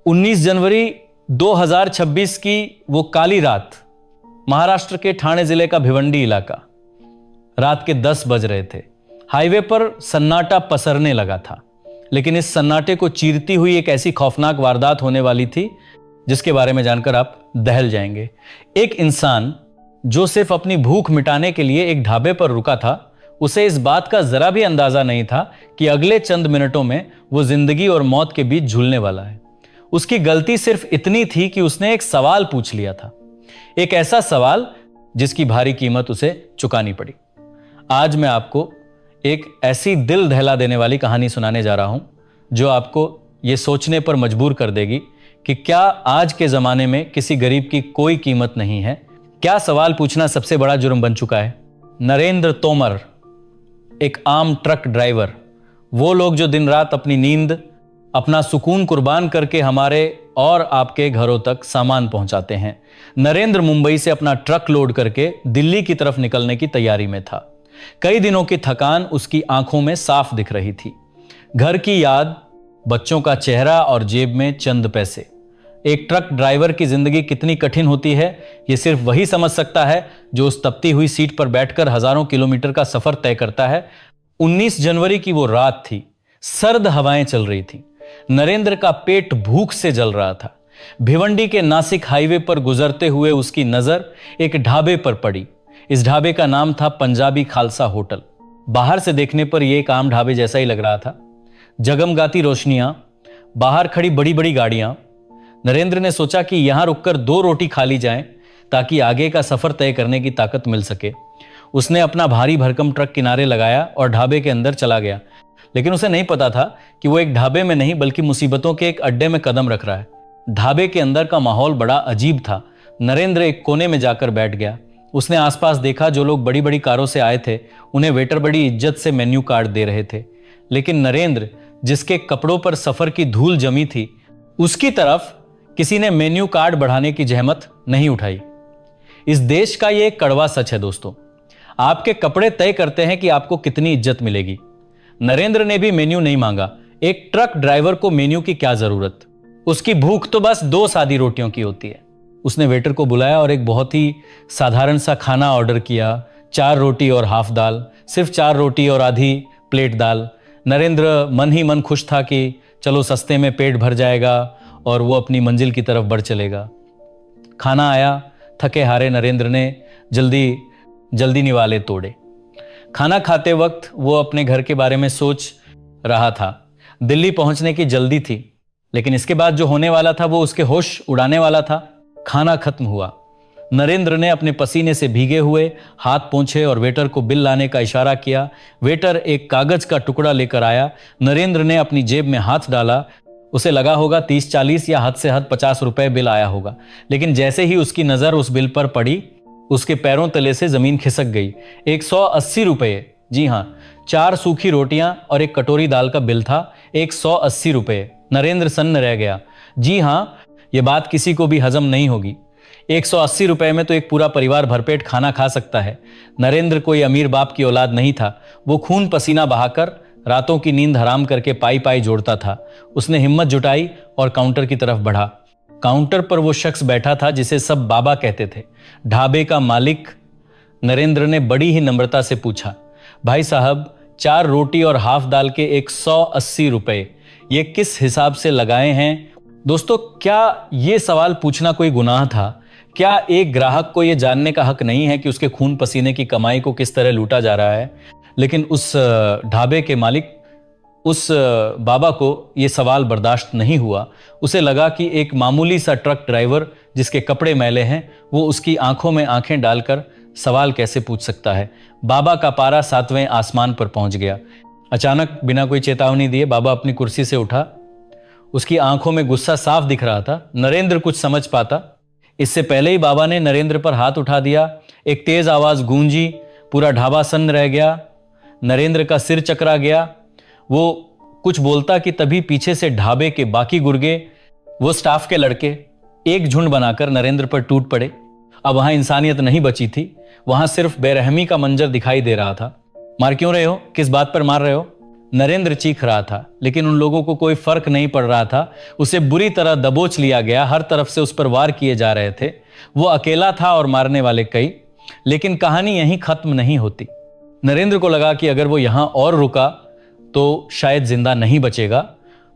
19 जनवरी 2026 की वो काली रात, महाराष्ट्र के ठाणे जिले का भिवंडी इलाका, रात के 10 बज रहे थे। हाईवे पर सन्नाटा पसरने लगा था, लेकिन इस सन्नाटे को चीरती हुई एक ऐसी खौफनाक वारदात होने वाली थी जिसके बारे में जानकर आप दहल जाएंगे। एक इंसान जो सिर्फ अपनी भूख मिटाने के लिए एक ढाबे पर रुका था, उसे इस बात का जरा भी अंदाजा नहीं था कि अगले चंद मिनटों में वो जिंदगी और मौत के बीच झूलने वाला है। उसकी गलती सिर्फ इतनी थी कि उसने एक सवाल पूछ लिया था, एक ऐसा सवाल जिसकी भारी कीमत उसे चुकानी पड़ी। आज मैं आपको एक ऐसी दिल दहला देने वाली कहानी सुनाने जा रहा हूं जो आपको यह सोचने पर मजबूर कर देगी कि क्या आज के जमाने में किसी गरीब की कोई कीमत नहीं है। क्या सवाल पूछना सबसे बड़ा जुर्म बन चुका है। नरेंद्र तोमर, एक आम ट्रक ड्राइवर, वो लोग जो दिन रात अपनी नींद, अपना सुकून कुर्बान करके हमारे और आपके घरों तक सामान पहुंचाते हैं। नरेंद्र मुंबई से अपना ट्रक लोड करके दिल्ली की तरफ निकलने की तैयारी में था। कई दिनों की थकान उसकी आंखों में साफ दिख रही थी। घर की याद, बच्चों का चेहरा और जेब में चंद पैसे। एक ट्रक ड्राइवर की जिंदगी कितनी कठिन होती है, यह सिर्फ वही समझ सकता है जो उस तपती हुई सीट पर बैठकर हजारों किलोमीटर का सफर तय करता है। 19 जनवरी की वो रात थी, सर्द हवाएं चल रही थी। नरेंद्र का पेट भूख से जल रहा था। भिवंडी के नासिक हाईवे पर गुजरते हुए उसकी नजर एक ढाबे पर पड़ी। इस ढाबे का नाम था पंजाबी खालसा होटल। बाहर से देखने पर यह एक आम ढाबे जैसा ही लग रहा था। जगमगाती रोशनियां, बाहर खड़ी बड़ी बड़ी गाड़ियां। नरेंद्र ने सोचा कि यहां रुककर 2 रोटी खा ली जाएं ताकि आगे का सफर तय करने की ताकत मिल सके। उसने अपना भारी भरकम ट्रक किनारे लगाया और ढाबे के अंदर चला गया, लेकिन उसे नहीं पता था कि वो एक ढाबे में नहीं बल्कि मुसीबतों के एक अड्डे में कदम रख रहा है। ढाबे के अंदर का माहौल बड़ा अजीब था। नरेंद्र एक कोने में जाकर बैठ गया। उसने आसपास देखा, जो लोग बड़ी बड़ी कारों से आए थे उन्हें वेटर बड़ी इज्जत से मेन्यू कार्ड दे रहे थे, लेकिन नरेंद्र, जिसके कपड़ों पर सफर की धूल जमी थी, उसकी तरफ किसी ने मेन्यू कार्ड बढ़ाने की जहमत नहीं उठाई। इस देश का यह कड़वा सच है दोस्तों, आपके कपड़े तय करते हैं कि आपको कितनी इज्जत मिलेगी। नरेंद्र ने भी मेन्यू नहीं मांगा। एक ट्रक ड्राइवर को मेन्यू की क्या जरूरत, उसकी भूख तो बस 2 सादी रोटियों की होती है। उसने वेटर को बुलाया और एक बहुत ही साधारण सा खाना ऑर्डर किया। 4 रोटी और हाफ दाल, सिर्फ 4 रोटी और आधी प्लेट दाल। नरेंद्र मन ही मन खुश था कि चलो सस्ते में पेट भर जाएगा और वो अपनी मंजिल की तरफ बढ़ चलेगा। खाना आया। थके हारे नरेंद्र ने जल्दी निवाले तोड़े। खाना खाते वक्त वो अपने घर के बारे में सोच रहा था। दिल्ली पहुंचने की जल्दी थी, लेकिन इसके बाद जो होने वाला था वो उसके होश उड़ाने वाला था। खाना खत्म हुआ। नरेंद्र ने अपने पसीने से भीगे हुए हाथ पोंछे और वेटर को बिल लाने का इशारा किया। वेटर एक कागज का टुकड़ा लेकर आया। नरेंद्र ने अपनी जेब में हाथ डाला। उसे लगा होगा 30-40 या हद से हद 50 रुपए बिल आया होगा, लेकिन जैसे ही उसकी नजर उस बिल पर पड़ी, उसके पैरों तले से जमीन खिसक गई। 180 रुपए, जी हां, 4 सूखी रोटियां और एक कटोरी दाल का बिल था। 180 रुपए। नरेंद्र सन्न रह गया। जी हां, यह बात किसी को भी हजम नहीं होगी। 180 रुपए में तो एक पूरा परिवार भरपेट खाना खा सकता है। नरेंद्र कोई अमीर बाप की औलाद नहीं था। वो खून पसीना बहाकर, रातों की नींद हराम करके पाई पाई जोड़ता था। उसने हिम्मत जुटाई और काउंटर की तरफ बढ़ा। काउंटर पर वो शख्स बैठा था जिसे सब बाबा कहते थे, ढाबे का मालिक। नरेंद्र ने बड़ी ही नम्रता से पूछा, भाई साहब, 4 रोटी और हाफ दाल के 180 रुपए ये किस हिसाब से लगाए हैं? दोस्तों, क्या ये सवाल पूछना कोई गुनाह था? क्या एक ग्राहक को यह जानने का हक नहीं है कि उसके खून पसीने की कमाई को किस तरह लूटा जा रहा है? लेकिन उस ढाबे के मालिक, उस बाबा को यह सवाल बर्दाश्त नहीं हुआ। उसे लगा कि एक मामूली सा ट्रक ड्राइवर जिसके कपड़े मैले हैं, वो उसकी आंखों में आंखें डालकर सवाल कैसे पूछ सकता है। बाबा का पारा 7वें आसमान पर पहुंच गया। अचानक बिना कोई चेतावनी दिए बाबा अपनी कुर्सी से उठा। उसकी आंखों में गुस्सा साफ दिख रहा था। नरेंद्र कुछ समझ पाता इससे पहले ही बाबा ने नरेंद्र पर हाथ उठा दिया। एक तेज आवाज गूंजी, पूरा ढाबा सन्न रह गया। नरेंद्र का सिर चकरा गया। वो कुछ बोलता कि तभी पीछे से ढाबे के बाकी गुर्गे, वो स्टाफ के लड़के, एक झुंड बनाकर नरेंद्र पर टूट पड़े। अब वहां इंसानियत नहीं बची थी, वहां सिर्फ बेरहमी का मंजर दिखाई दे रहा था। मार क्यों रहे हो? किस बात पर मार रहे हो? नरेंद्र चीख रहा था, लेकिन उन लोगों को कोई फर्क नहीं पड़ रहा था। उसे बुरी तरह दबोच लिया गया, हर तरफ से उस पर वार किए जा रहे थे। वो अकेला था और मारने वाले कई। लेकिन कहानी यहीं खत्म नहीं होती। नरेंद्र को लगा कि अगर वो यहां और रुका तो शायद जिंदा नहीं बचेगा।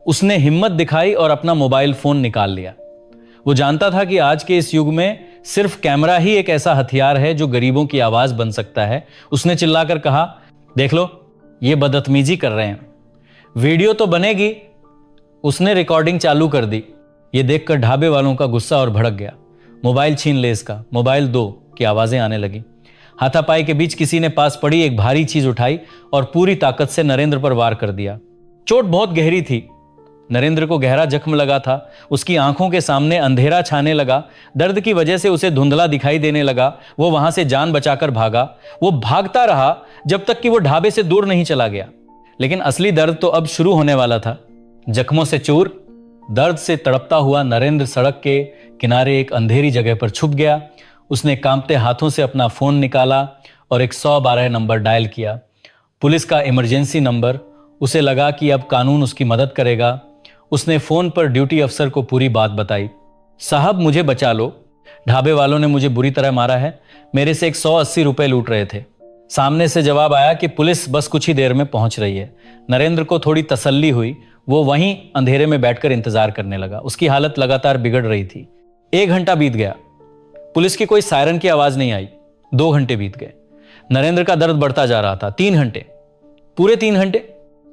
उसने हिम्मत दिखाई और अपना मोबाइल फोन निकाल लिया। वो जानता था कि आज के इस युग में सिर्फ कैमरा ही एक ऐसा हथियार है जो गरीबों की आवाज बन सकता है। उसने चिल्लाकर कहा, देख लो, ये बदतमीजी कर रहे हैं, वीडियो तो बनेगी। उसने रिकॉर्डिंग चालू कर दी। ये देखकर ढाबे वालों का गुस्सा और भड़क गया। मोबाइल छीन ले इसका, मोबाइल दो की आवाजें आने लगी। हाथापाई के बीच किसी ने पास पड़ी एक भारी चीज उठाई और पूरी ताकत से नरेंद्र पर वार कर दिया। चोट बहुत गहरी थी। नरेंद्र को गहरा जख्म लगा था। उसकी आंखों के सामने अंधेरा छाने लगा। दर्द की वजह से उसे धुंधला दिखाई देने लगा। वो वहां से जान बचाकर भागा। वो भागता रहा जब तक कि वो ढाबे से दूर नहीं चला गया। लेकिन असली दर्द तो अब शुरू होने वाला था। जख्मों से चूर, दर्द से तड़पता हुआ नरेंद्र सड़क के किनारे एक अंधेरी जगह पर छुप गया। उसने कांपते हाथों से अपना फोन निकाला और 112 नंबर डायल किया, पुलिस का इमरजेंसी नंबर। उसे लगा कि अब कानून उसकी मदद करेगा। उसने फोन पर ड्यूटी अफसर को पूरी बात बताई। साहब, मुझे बचा लो, ढाबे वालों ने मुझे बुरी तरह मारा है, मेरे से 180 रुपए लूट रहे थे। सामने से जवाब आया कि पुलिस बस कुछ ही देर में पहुंच रही है। नरेंद्र को थोड़ी तसल्ली हुई। वो वहीं अंधेरे में बैठकर इंतजार करने लगा। उसकी हालत लगातार बिगड़ रही थी। 1 घंटा बीत गया, पुलिस की कोई सायरन की आवाज नहीं आई। 2 घंटे बीत गए। नरेंद्र का दर्द बढ़ता जा रहा था। 3 घंटे, पूरे 3 घंटे।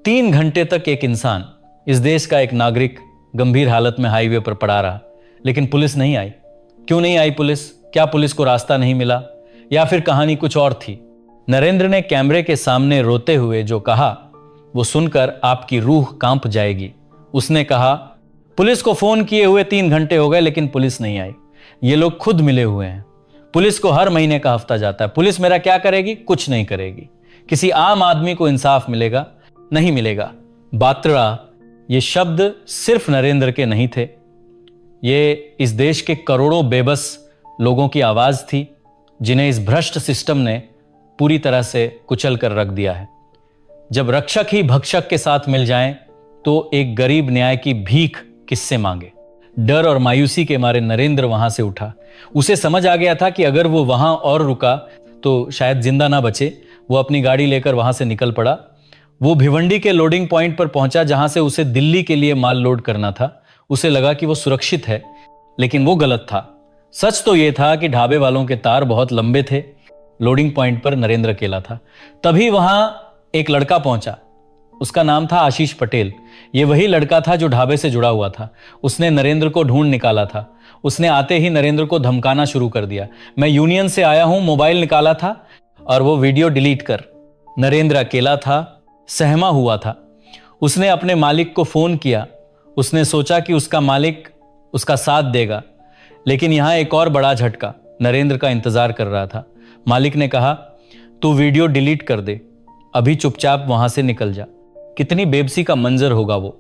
3 घंटे तक एक इंसान, इस देश का एक नागरिक, गंभीर हालत में हाईवे पर पड़ा रहा। लेकिन पुलिस नहीं आई। क्यों नहीं आई पुलिस? क्या पुलिस को रास्ता नहीं मिला, या फिर कहानी कुछ और थी? नरेंद्र ने कैमरे के सामने रोते हुए जो कहा, वो सुनकर आपकी रूह कांप जाएगी। उसने कहा, पुलिस को फोन किए हुए 3 घंटे हो गए, लेकिन पुलिस नहीं आई। ये लोग खुद मिले हुए हैं। पुलिस को हर महीने का हफ्ता जाता है। पुलिस मेरा क्या करेगी? कुछ नहीं करेगी। किसी आम आदमी को इंसाफ मिलेगा? नहीं मिलेगा। बात्रा, ये शब्द सिर्फ नरेंद्र के नहीं थे। ये इस देश के करोड़ों बेबस लोगों की आवाज थी, जिन्हें इस भ्रष्ट सिस्टम ने पूरी तरह से कुचल कर रख दिया है। जब रक्षक ही भक्षक के साथ मिल जाएं, तो एक गरीब न्याय की भीख किससे मांगे? डर और मायूसी के मारे नरेंद्र वहां से उठा। उसे समझ आ गया था कि अगर वो वहां और रुका तो शायद जिंदा ना बचे। वो अपनी गाड़ी लेकर वहां से निकल पड़ा। वो भिवंडी के लोडिंग पॉइंट पर पहुंचा, जहां से उसे दिल्ली के लिए माल लोड करना था। उसे लगा कि वो सुरक्षित है, लेकिन वो गलत था। सच तो यह था कि ढाबे वालों के तार बहुत लंबे थे। लोडिंग पॉइंट पर नरेंद्र अकेला था। तभी वहां एक लड़का पहुंचा। उसका नाम था आशीष पटेल। ये वही लड़का था जो ढाबे से जुड़ा हुआ था। उसने नरेंद्र को ढूंढ निकाला था। उसने आते ही नरेंद्र को धमकाना शुरू कर दिया। मैं यूनियन से आया हूं, मोबाइल निकाला था और वो वीडियो डिलीट कर। नरेंद्र अकेला था, सहमा हुआ था। उसने अपने मालिक को फोन किया। उसने सोचा कि उसका मालिक उसका साथ देगा, लेकिन यहां एक और बड़ा झटका नरेंद्र का इंतजार कर रहा था। मालिक ने कहा, तू वीडियो डिलीट कर दे, अभी चुपचाप वहां से निकल जा। कितनी बेबसी का मंजर होगा वो।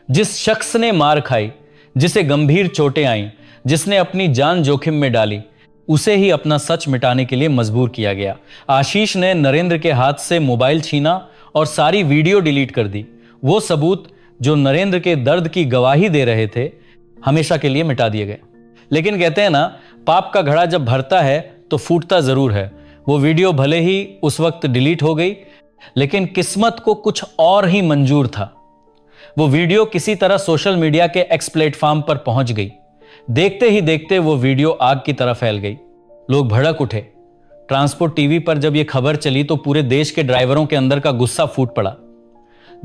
जिस शख्स ने मार खाई, जिसे गंभीर चोटें आईं, जिसने अपनी जान जोखिम में डाली, उसे ही अपना सच मिटाने के लिए मजबूर किया गया। आशीष ने नरेंद्र के हाथ से मोबाइल छीना और सारी वीडियो डिलीट कर दी। वो सबूत जो नरेंद्र के दर्द की गवाही दे रहे थे, हमेशा के लिए मिटा दिए गए। लेकिन कहते हैं ना, पाप का घड़ा जब भरता है तो फूटता जरूर है। वो वीडियो भले ही उस वक्त डिलीट हो गई, लेकिन किस्मत को कुछ और ही मंजूर था। वो वीडियो किसी तरह सोशल मीडिया के एक्स प्लेटफॉर्म पर पहुंच गई। देखते ही देखते वो वीडियो आग की तरह फैल गई। लोग भड़क उठे। ट्रांसपोर्ट टीवी पर जब यह खबर चली तो पूरे देश के ड्राइवरों के अंदर का गुस्सा फूट पड़ा।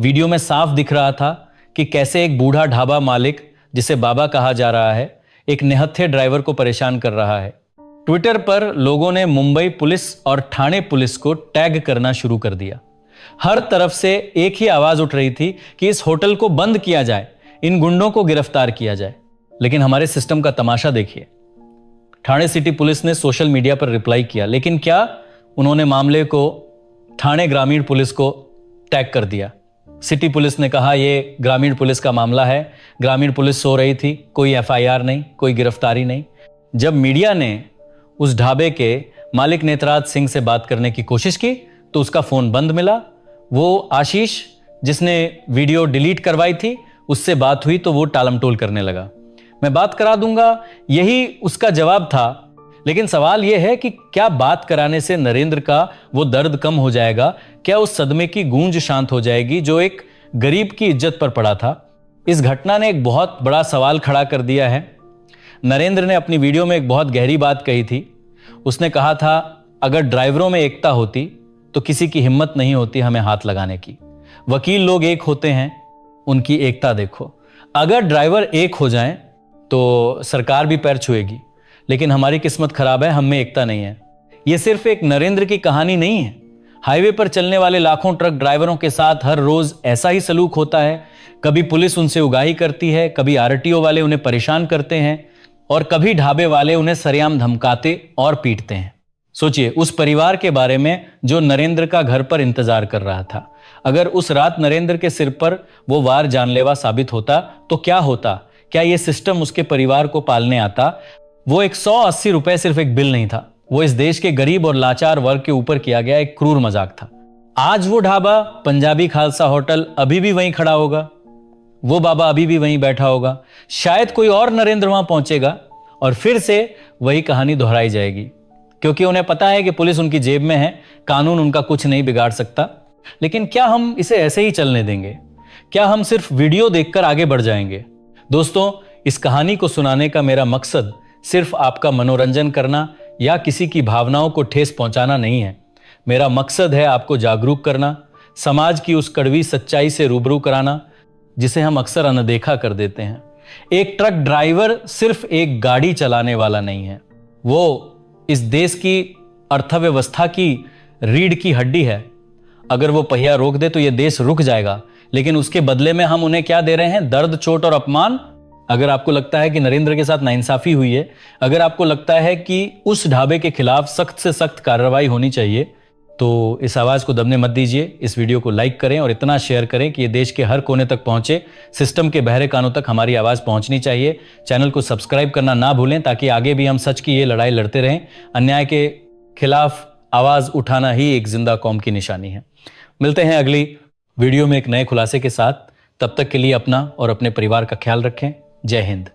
वीडियो में साफ दिख रहा था कि कैसे एक बूढ़ा ढाबा मालिक, जिसे बाबा कहा जा रहा है, एक निहत्थे ड्राइवर को परेशान कर रहा है। ट्विटर पर लोगों ने मुंबई पुलिस और ठाणे पुलिस को टैग करना शुरू कर दिया। हर तरफ से एक ही आवाज उठ रही थी कि इस होटल को बंद किया जाए, इन गुंडों को गिरफ्तार किया जाए। लेकिन हमारे सिस्टम का तमाशा देखिए। ठाणे सिटी पुलिस ने सोशल मीडिया पर रिप्लाई किया, लेकिन क्या उन्होंने मामले को ठाणे ग्रामीण पुलिस को टैग कर दिया। सिटी पुलिस ने कहा यह ग्रामीण पुलिस का मामला है, ग्रामीण पुलिस सो रही थी, कोई एफआईआर नहीं, कोई गिरफ्तारी नहीं। जब मीडिया ने उस ढाबे के मालिक नेतराज सिंह से बात करने की कोशिश की तो उसका फोन बंद मिला। वो आशीष जिसने वीडियो डिलीट करवाई थी उससे बात हुई तो वो टालमटोल करने लगा। मैं बात करा दूंगा, यही उसका जवाब था। लेकिन सवाल यह है कि क्या बात कराने से नरेंद्र का वो दर्द कम हो जाएगा? क्या उस सदमे की गूंज शांत हो जाएगी जो एक गरीब की इज्जत पर पड़ा था? इस घटना ने एक बहुत बड़ा सवाल खड़ा कर दिया है। नरेंद्र ने अपनी वीडियो में एक बहुत गहरी बात कही थी। उसने कहा था, अगर ड्राइवरों में एकता होती तो किसी की हिम्मत नहीं होती हमें हाथ लगाने की। वकील लोग एक होते हैं, उनकी एकता देखो। अगर ड्राइवर एक हो जाएं तो सरकार भी पैर छुएगी, लेकिन हमारी किस्मत खराब है, हम में एकता नहीं है। यह सिर्फ एक नरेंद्र की कहानी नहीं है। हाईवे पर चलने वाले लाखों ट्रक ड्राइवरों के साथ हर रोज ऐसा ही सलूक होता है। कभी पुलिस उनसे उगाही करती है, कभी आरटीओ वाले उन्हें परेशान करते हैं और कभी ढाबे वाले उन्हें सरेआम धमकाते और पीटते हैं। सोचिए उस परिवार के बारे में जो नरेंद्र का घर पर इंतजार कर रहा था। अगर उस रात नरेंद्र के सिर पर वो वार जानलेवा साबित होता तो क्या होता? क्या यह सिस्टम उसके परिवार को पालने आता? वो 180 रुपए सिर्फ एक बिल नहीं था, वो इस देश के गरीब और लाचार वर्ग के ऊपर किया गया एक क्रूर मजाक था। आज वो ढाबा पंजाबी खालसा होटल अभी भी वहीं खड़ा होगा, वो बाबा अभी भी वहीं बैठा होगा। शायद कोई और नरेंद्र वहां पहुंचेगा और फिर से वही कहानी दोहराई जाएगी, क्योंकि उन्हें पता है कि पुलिस उनकी जेब में है, कानून उनका कुछ नहीं बिगाड़ सकता। लेकिन क्या हम इसे ऐसे ही चलने देंगे? क्या हम सिर्फ वीडियो देखकर आगे बढ़ जाएंगे? दोस्तों, इस कहानी को सुनाने का मेरा मकसद सिर्फ आपका मनोरंजन करना या किसी की भावनाओं को ठेस पहुंचाना नहीं है। मेरा मकसद है आपको जागरूक करना, समाज की उस कड़वी सच्चाई से रूबरू कराना जिसे हम अक्सर अनदेखा कर देते हैं। एक ट्रक ड्राइवर सिर्फ एक गाड़ी चलाने वाला नहीं है, वो इस देश की अर्थव्यवस्था की रीढ़ की हड्डी है। अगर वो पहिया रोक दे तो ये देश रुक जाएगा, लेकिन उसके बदले में हम उन्हें क्या दे रहे हैं? दर्द, चोट और अपमान। अगर आपको लगता है कि नरेंद्र के साथ नाइंसाफी हुई है, अगर आपको लगता है कि उस ढाबे के खिलाफ सख्त से सख्त कार्रवाई होनी चाहिए, तो इस आवाज को दबने मत दीजिए। इस वीडियो को लाइक करें और इतना शेयर करें कि ये देश के हर कोने तक पहुंचे। सिस्टम के बहरे कानों तक हमारी आवाज पहुंचनी चाहिए। चैनल को सब्सक्राइब करना ना भूलें ताकि आगे भी हम सच की ये लड़ाई लड़ते रहें। अन्याय के खिलाफ आवाज उठाना ही एक जिंदा कौम की निशानी है। मिलते हैं अगली वीडियो में एक नए खुलासे के साथ। तब तक के लिए अपना और अपने परिवार का ख्याल रखें। जय हिंद।